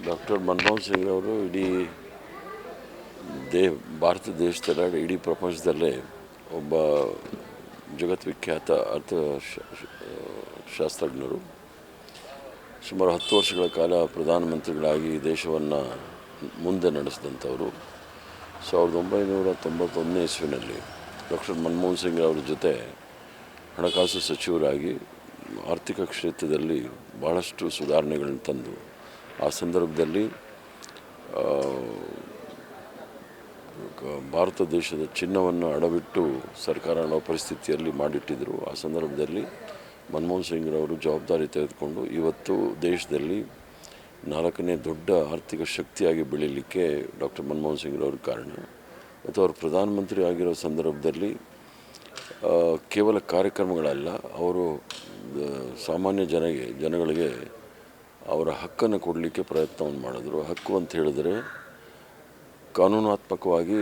Doctor Manmohan Singh ಅವರು ಇಡೀ ಭಾರತ ದೇಶದಲ್ಲ ಇಡೀ ಪ್ರಪಂಚದಲ್ಲೇ ಒಬ್ಬ ಜಗದ್ವಿಖ್ಯಾತ ಶಾಸ್ತ್ರಜ್ಞರು. ಸುಮಾರು 10 ವರ್ಷಗಳ ಕಾಲ ಪ್ರಧಾನಮಂತ್ರಿಗಳಾಗಿ ದೇಶವನ್ನು ಮುಂದೆ ನಡೆಸಿದಂಥವರು. 1991ನೇ ಇಸ್ವಿನಲ್ಲಿ ಡಾಕ್ಟರ್ ಮನಮೋಹನ್ ಸಿಂಗ್ ಅವರ ಜೊತೆ ಹಣಕಾಸು ಸಚಿವರಾಗಿ ಆರ್ಥಿಕ ಕ್ಷೇತ್ರದಲ್ಲಿ ಭಾಳಷ್ಟು ಸುಧಾರಣೆಗಳನ್ನು ತಂದು ಆ ಸಂದರ್ಭದಲ್ಲಿ ಭಾರತ ದೇಶದ ಚಿನ್ನವನ್ನು ಅಡವಿಟ್ಟು ಸರ್ಕಾರ ಅನ್ನೋ ಪರಿಸ್ಥಿತಿಯಲ್ಲಿ ಮಾಡಿಟ್ಟಿದ್ದರು. ಆ ಸಂದರ್ಭದಲ್ಲಿ ಮನಮೋಹನ್ ಸಿಂಗ್ರವರು ಜವಾಬ್ದಾರಿ ತೆಗೆದುಕೊಂಡು ಇವತ್ತು ದೇಶದಲ್ಲಿ 4ನೇ ದೊಡ್ಡ ಆರ್ಥಿಕ ಶಕ್ತಿಯಾಗಿ ಬೆಳೀಲಿಕ್ಕೆ ಡಾಕ್ಟರ್ ಮನಮೋಹನ್ ಸಿಂಗ್ರವ್ರ ಕಾರಣ. ಮತ್ತು ಅವರು ಪ್ರಧಾನಮಂತ್ರಿ ಆಗಿರೋ ಸಂದರ್ಭದಲ್ಲಿ ಕೇವಲ ಕಾರ್ಯಕ್ರಮಗಳಲ್ಲ, ಅವರು ಸಾಮಾನ್ಯ ಜನಗಳಿಗೆ ಅವರ ಹಕ್ಕನ್ನು ಕೊಡಲಿಕ್ಕೆ ಪ್ರಯತ್ನವನ್ನು ಮಾಡಿದ್ರು. ಹಕ್ಕು ಅಂತ ಹೇಳಿದ್ರೆ ಕಾನೂನಾತ್ಮಕವಾಗಿ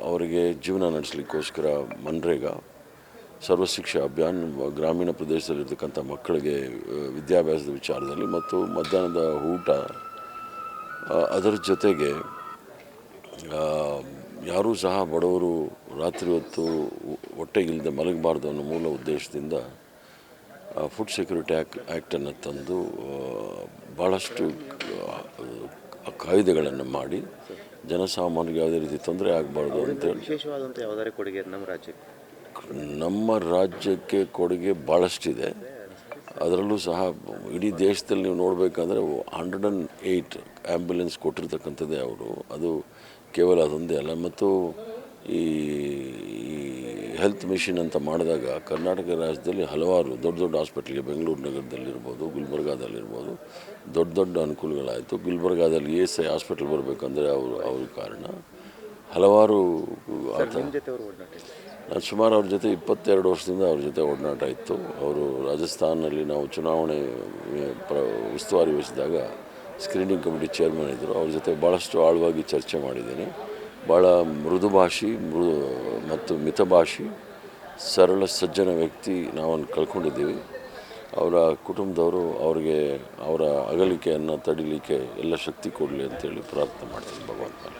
ಅವರಿಗೆ ಜೀವನ ನಡೆಸಲಿಕ್ಕೋಸ್ಕರ ಮನ್ರೇಗಾ, ಸರ್ವಶಿಕ್ಷಾ ಅಭಿಯಾನ್, ಗ್ರಾಮೀಣ ಪ್ರದೇಶದಲ್ಲಿರ್ತಕ್ಕಂಥ ಮಕ್ಕಳಿಗೆ ವಿದ್ಯಾಭ್ಯಾಸದ ವಿಚಾರದಲ್ಲಿ ಮತ್ತು ಮಧ್ಯಾಹ್ನದ ಊಟ, ಅದರ ಜೊತೆಗೆ ಯಾರೂ ಸಹ ಬಡವರು ರಾತ್ರಿ ಹೊತ್ತು ಹೊಟ್ಟೆಗಿಲ್ಲದೆ ಮಲಗಬಾರ್ದು ಅನ್ನೋ ಮೂಲ ಉದ್ದೇಶದಿಂದ ಫುಡ್ ಸೆಕ್ಯೂರಿಟಿ ಆ್ಯಕ್ಟನ್ನು ತಂದು ಭಾಳಷ್ಟು ಕಾಯ್ದೆಗಳನ್ನು ಮಾಡಿ ಜನಸಾಮಾನ್ಯರಿಗೆ ಯಾವುದೇ ರೀತಿ ತೊಂದರೆ ಆಗಬಾರ್ದು ಅಂತೇಳಿ ವಿಶೇಷವಾದಂಥ ಯಾವುದಾದ್ರೂ ಕೊಡುಗೆ ನಮ್ಮ ರಾಜ್ಯಕ್ಕೆ ಕೊಡುಗೆ ಭಾಳಷ್ಟಿದೆ. ಅದರಲ್ಲೂ ಸಹ ಇಡೀ ದೇಶದಲ್ಲಿ ನೀವು ನೋಡಬೇಕಂದ್ರೆ 108 ಆ್ಯಂಬುಲೆನ್ಸ್ ಕೊಟ್ಟಿರ್ತಕ್ಕಂಥದ್ದೇ ಅವರು. ಅದು ಕೇವಲ ಅದೊಂದೇ ಅಲ್ಲ, ಮತ್ತು ಈ ಹೆಲ್ತ್ ಮಿಷನ್ ಅಂತ ಮಾಡಿದಾಗ ಕರ್ನಾಟಕ ರಾಜ್ಯದಲ್ಲಿ ಹಲವಾರು ದೊಡ್ಡ ಹಾಸ್ಪಿಟ್ಲಿಗೆ ಬೆಂಗಳೂರು ನಗರದಲ್ಲಿರ್ಬೋದು, ಗುಲ್ಬರ್ಗಾದಲ್ಲಿರ್ಬೋದು ದೊಡ್ಡ ಅನುಕೂಲಗಳಾಯಿತು. ಗುಲ್ಬರ್ಗಾದಲ್ಲಿ ESI ಹಾಸ್ಪಿಟಲ್ ಬರಬೇಕಂದ್ರೆ ಅವ್ರ ಕಾರಣ ಹಲವಾರು. ನಾನು ಸುಮಾರು ಅವ್ರ ಜೊತೆ 22 ವರ್ಷದಿಂದ ಅವ್ರ ಜೊತೆ ಒಡನಾಟ ಇತ್ತು. ಅವರು ರಾಜಸ್ಥಾನಲ್ಲಿ ನಾವು ಚುನಾವಣೆ ಉಸ್ತುವಾರಿ ವಹಿಸಿದಾಗ ಸ್ಕ್ರೀನಿಂಗ್ ಕಮಿಟಿ ಚೇರ್ಮನ್ ಇದ್ದರು. ಅವ್ರ ಜೊತೆ ಭಾಳಷ್ಟು ಆಳವಾಗಿ ಚರ್ಚೆ ಮಾಡಿದ್ದೇನೆ. ಭಾಳ ಮೃದುಭಾಷಿ ಮತ್ತು ಮಿತಭಾಷಿ, ಸರಳ ಸಜ್ಜನ ವ್ಯಕ್ತಿ ನಾವು ಕಳ್ಕೊಂಡಿದ್ದೀವಿ. ಅವರ ಕುಟುಂಬದವರು ಅವರಿಗೆ ಅವರ ಅಗಲಿಕೆಯನ್ನು ತಡಿಲಿಕ್ಕೆ ಎಲ್ಲ ಶಕ್ತಿ ಕೊಡಲಿ ಅಂತೇಳಿ ಪ್ರಾರ್ಥನೆ ಮಾಡ್ತೀನಿ ಭಗವಂತನಲ್ಲಿ.